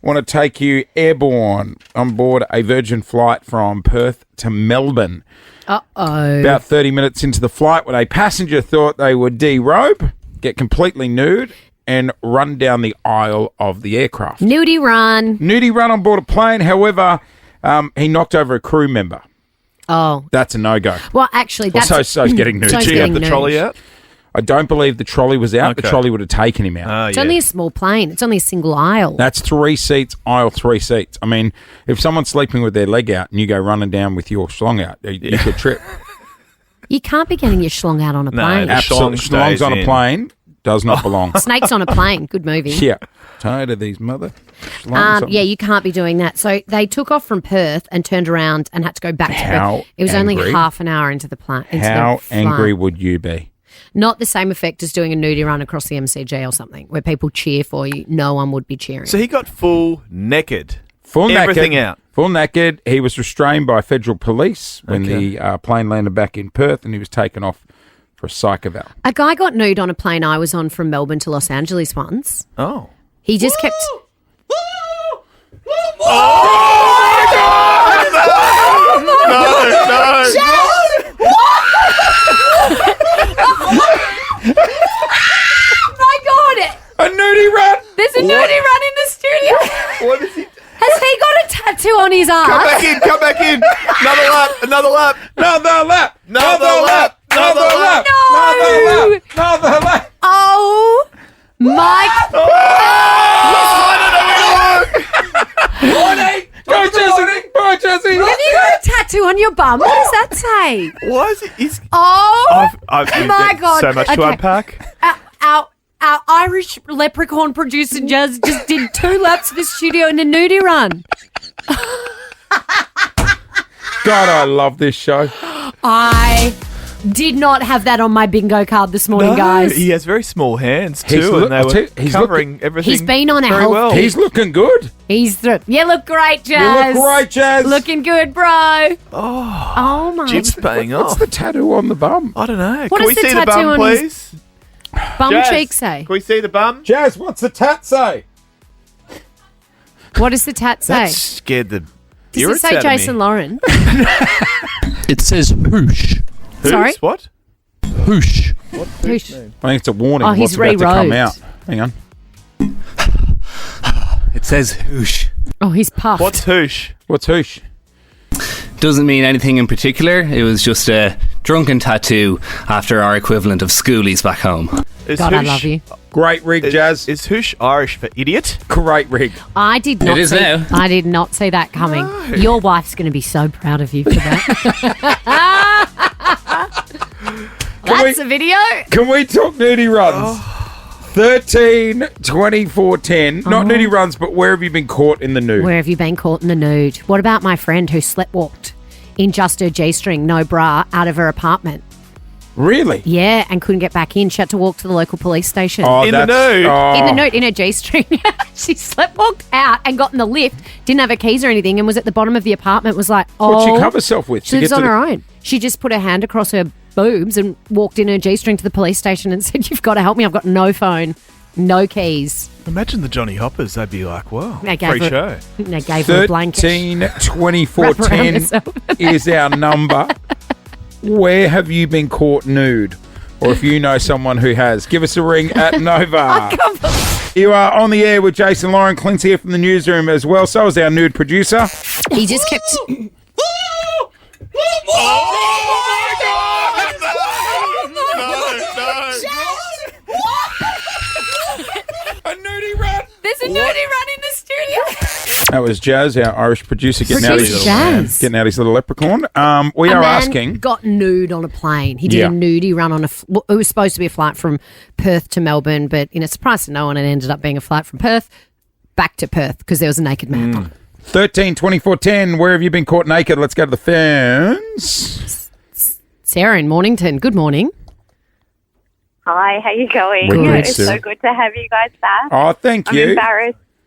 want to take you airborne on board a Virgin flight from Perth to Melbourne. Uh-oh. About 30 minutes into the flight, when a passenger thought they would derobe, get completely nude, and run down the aisle of the aircraft. Nudie Run. Nudie Run on board a plane. However, he knocked over a crew member. Oh. That's a no-go. Well, actually, that's... So's getting nude. So's Did you have getting the nude. trolley out? I don't believe the trolley was out. Okay. The trolley would have taken him out. It's only a small plane. It's only a single aisle. That's 3 seats, aisle 3 seats. I mean, if someone's sleeping with their leg out and you go running down with your schlong out, you could trip. You can't be getting your schlong out on a No, plane. the Absolutely. schlong Schlong's stays on a in. plane does not belong. Snakes on a plane. Good movie. Yeah. Tired of these mother schlongs on- Yeah, you can't be doing that. So they took off from Perth and turned around and had to go back to How Perth. It was only angry? half an hour into the plane. How angry would you be? Not the same effect as doing a nudie run across the MCG or something, where people cheer for you. No one would be cheering. So he got full naked. Full Everything naked. out. Full naked. He was restrained by federal police when Okay. the plane landed back in Perth, and he was taken off for a psych eval. A guy got nude on a plane I was on from Melbourne to Los Angeles once. Oh. He just kept... My God! A nudie run! There's a nudie run in the studio. What is he? Has he got a tattoo on his Come arm? back in, come back in. Another lap, another lap. Another lap! Another lap, another lap. No! Another lap! Oh my... Morning! Go, Jesse! Go, Jesse! Have you got a tattoo on your bum? What does that say? Why is it? He's, Oh I've my God. So much to Okay. unpack. Our Irish leprechaun producer just did 2 laps of the studio in a nudie run. God, I love this show. I did not have that on my bingo card this morning, guys. He has very small hands too, He's and they I'll tell were you, he's covering everything. He's been on a very health well. kick. He's looking good. He's you look great, You Jazz. look great, Jazz. Looking good, bro. Oh my. Jim's paying What's off. the tattoo on the bum? I don't know. What Can does we the see the tattoo bum, on his- please? Bum Jazz, cheek say? Can we see the bum? Jazz, what's the tat say? What does the tat say? That scared the Does irrits it say out of me. Jason Lauren? It says whoosh. Who's? Sorry? What? Whoosh. Whoosh. I think it's a warning. Oh, he's What's about to come rewrote. out. Hang on. It says whoosh. Oh, he's puffed. What's hoosh? What's hoosh? Doesn't mean anything in particular. It was just a drunken tattoo after our equivalent of schoolies back home. Is God, I hoosh- love you. Great rig, Jazz. Is hoosh Irish for idiot? Great rig. I did not. It is see, now. I did not see that coming. Your wife's going to be so proud of you for that. That's a video. Can we talk nudie runs? 13, 24, 10. Not nudie runs, but where have you been caught in the nude? Where have you been caught in the nude? What about my friend who sleptwalked in just her G-string, no bra, out of her apartment? Really? Yeah, and couldn't get back in. She had to walk to the local police station. In the nude? In the nude, in her G-string. She sleptwalked out and got in the lift, didn't have her keys or anything, and was at the bottom of the apartment, was like, oh. What'd she cover herself with? She to lives get on to her the- own. She just put her hand across her boobs and walked in her G-string to the police station and said, you've got to help me. I've got no phone, no keys. Imagine the Johnny Hoppers. They'd be like, "Whoa, They free gave show." And they gave her a blanket. 13, 24, Wrap around 10 herself. is our number. Where have you been caught nude? Or if you know someone who has, give us a ring at Nova. You are on the air with Jason Lauren. Clint's here from the newsroom as well. So is our nude producer. He just kept... A nudie run. There's a nudie run in the studio. That was Jazz, our Irish producer, getting out Producer his Jazz. getting out his little leprechaun. We A are man asking. got nude on a plane. He did Yeah. a nudie run on it was supposed to be a flight from Perth to Melbourne, but in a surprise to no one, it ended up being a flight from Perth back to Perth because there was a naked man on it. 13, 24, 10. Where have you been caught naked? Let's go to the phones. Sarah in Mornington. Good morning. Hi, how you going? We're good, It's Sarah. so good to have you guys back. Oh, thank I'm you.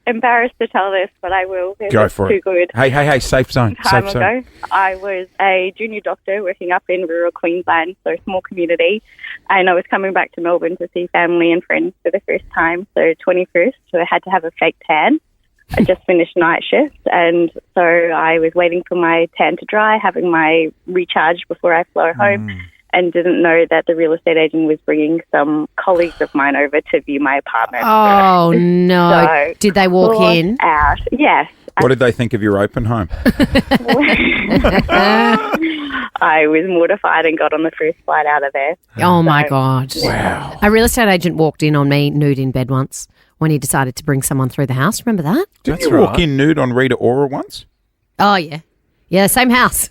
embarrassed to tell this, but I will. Go It's for too it. good. Hey, safe zone. Time Safe zone. ago, I was a junior doctor working up in rural Queensland, so a small community, and I was coming back to Melbourne to see family and friends for the first time, so 21st, so I had to have a fake tan. I just finished night shift, and so I was waiting for my tan to dry, having my recharge before I flew home, and didn't know that the real estate agent was bringing some colleagues of mine over to view my apartment. Oh, no. So, Did they walk in? Out. Yes. What did they think of your open home? I was mortified and got on the first flight out of there. Oh, my God. Wow. A real estate agent walked in on me nude in bed once when he decided to bring someone through the house. Remember that? Didn't you walk in nude on Rita Ora once? Oh, yeah. Yeah, same house.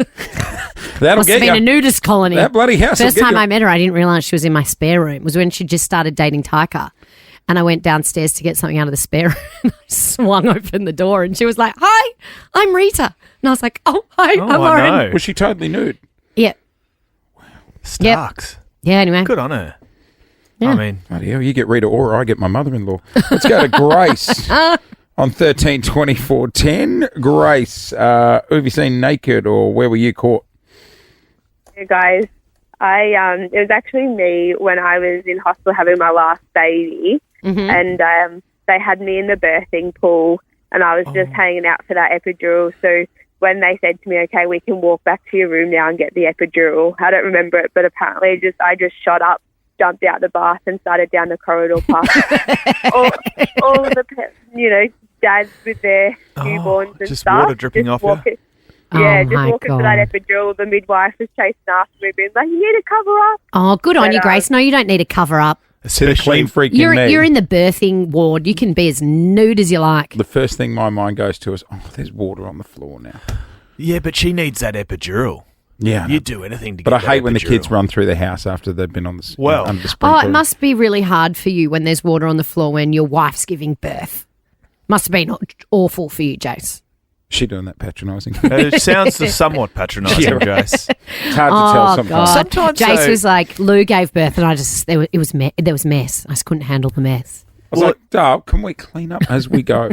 That'll Must have get been you. a nudist colony. That bloody house. First time I met her, I didn't realise she was in my spare room. It was when she just started dating Taika. And I went downstairs to get something out of the spare room. I swung open the door and she was like, "Hi, I'm Rita." And I was like, "Oh, hi, I'm I Lauren." know. Was she totally nude? Yeah. Starks. Yeah, anyway. Good on her. Yeah. I mean, Bloody hell, you get Rita Ora, I get my mother-in-law. Let's go to Grace on 13/24/10. Grace, who have you seen naked or where were you caught? Hey guys, it was actually me when I was in hospital having my last baby, and they had me in the birthing pool, and I was just hanging out for that epidural. So when they said to me, "Okay, we can walk back to your room now and get the epidural," I don't remember it, but apparently I just shot up, jumped out the bath, and started down the corridor past all of the dads with their newborns and just stuff. water dripping off you? walking, Oh, Yeah, my just walking to that God. epidural. The midwife was chasing after me, being like, "You need to cover up." Oh, good on But, you, Grace. No, you don't need to cover up. See the clean freak You're in me. you're in the birthing ward. You can be as nude as you like. The first thing my mind goes to is, oh, there's water on the floor now. Yeah, but she needs that epidural. Yeah. I know. You'd do anything to But get I that hate when the epidural. kids run through the house after they've been on the Well- under the Oh, sprinkler. it must be really hard for you when there's water on the floor when your wife's giving birth. Must have been awful for you, Jace. She doing that patronising. It sounds somewhat patronising, Yeah. Jace. It's hard to tell sometimes. God. Sometimes, Jace though- was like, Lou gave birth, and I just there was mess. I just couldn't handle the mess. I was like, Dale, can we clean up as we go?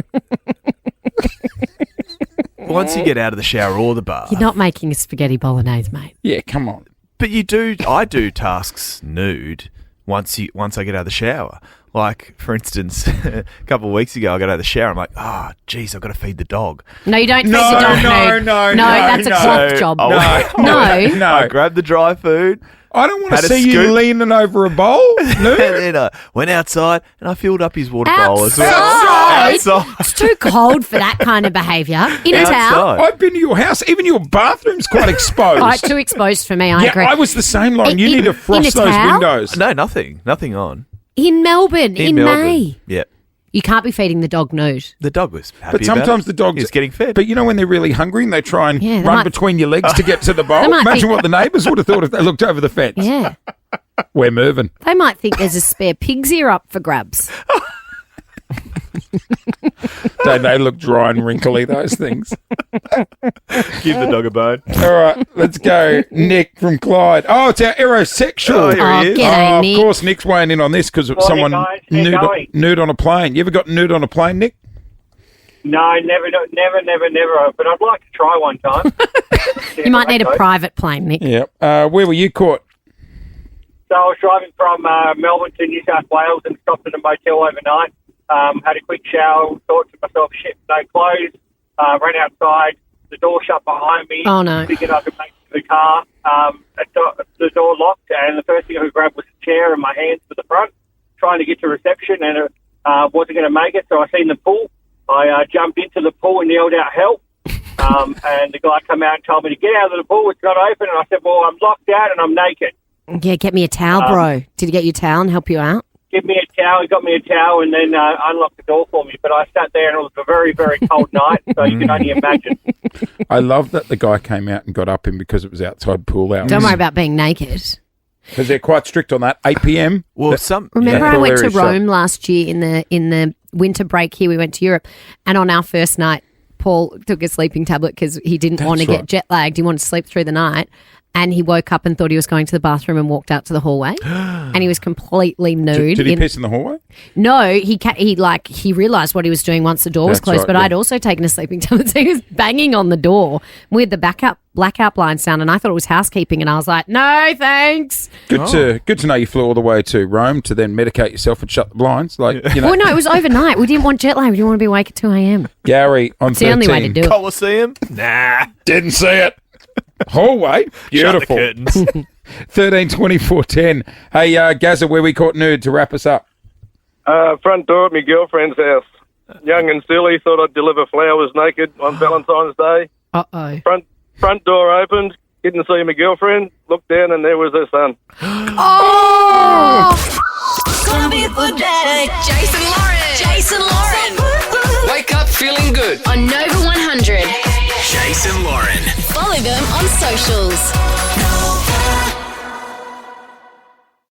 Once you get out of the shower or the bath. You're not making a spaghetti bolognese, mate. Yeah, come on. But I do tasks nude once I get out of the shower. Like, for instance, a couple of weeks ago, I got out of the shower. I'm like, geez, I've got to feed the dog. No, you don't feed No, the dog no, nude. no, that's a no. cloth job. Oh, No. No. I grabbed the dry food. I don't want to Had a see you scoop. leaning over a bowl. And No. then I went outside and I filled up his water bowl as well. Outside? It's too cold for that kind of behaviour. In a towel. Outside. I've been to your house. Even your bathroom's quite exposed. Oh, too exposed for me, I yeah, agree. I was the same, Lauren. You In- need to in frost a those towel? windows. No, nothing on. in Melbourne, in Melbourne. May. Yep. You can't be feeding the dog nude. The dog was happy But sometimes the dog's He's getting fed. But you know when they're really hungry and they try and Yeah, they run might- between your legs to get to the bowl? They might Imagine think- what the neighbours would have thought if they looked over the fence. Yeah. We're moving. They might think there's a spare pig's ear up for grabs. Don't they look dry and wrinkly, those things? Give the dog a bone. All right, let's go. Nick from Clyde. Oh, it's our aerosexual. Oh, here he is. G'day, Of Nick. course, Nick's weighing in on this because someone guys. How's it going? nude on a plane. You ever got nude on a plane, Nick? No, never. But I'd like to try one time. You might need a private plane, Nick. Yeah. Where were you caught? So I was driving from Melbourne to New South Wales and stopped at a motel overnight. Had a quick shower, thought to myself, shit, no clothes. Ran outside, the door shut behind me. Oh, no. Thinking I could make it to the car. The door locked, and the first thing I could grab was a chair and my hands to the front, trying to get to reception, and it wasn't going to make it. So I seen the pool. I jumped into the pool and yelled out, help. And the guy came out and told me to get out of the pool. It's not open. And I said, well, I'm locked out and I'm naked. Yeah, get me a towel, bro. Did he get you a towel and help you out? Give me a towel. He got me a towel and then unlocked the door for me. But I sat there and it was a very, very cold night, so you can only imagine. I love that the guy came out and got up him because it was outside pool hours. Don't worry about being naked. Because they're quite strict on that. 8 p.m. Well, Remember, Yeah. I went to Hilarious shot. Rome last year in the winter break here. We went to Europe, and on our first night, Paul took a sleeping tablet because he didn't want to right. get jet lagged. He wanted to sleep through the night, and he woke up and thought he was going to the bathroom and walked out to the hallway, and he was completely nude. Did he piss in the hallway? No, he realised what he was doing once the door was That's closed. right, but yeah. I'd also taken a sleeping tablet, so he was banging on the door. We had the backup blackout blinds down, and I thought it was housekeeping, and I was like, no, thanks. Good to know you flew all the way to Rome to then medicate yourself and shut the blinds. Like, you know. Well, no, it was overnight. We didn't want jet lag. We didn't want to be awake at 2 a.m. Gary on It's the 13. only way to do it. Colosseum? Nah. Didn't see it. Hallway. Beautiful. Shut the curtains. 13 24 10. Hey, Gazza, where we caught nude to wrap us up? Front door at my girlfriend's house. Young and silly, thought I'd deliver flowers naked on Valentine's Day. Uh-oh. Front door opened, didn't see my girlfriend, looked down and there was her son. Oh! Gonna be a good day. Jason Lauren. Wake up feeling good. On Nova 100. Jason Lauren. Follow them on socials. Nova.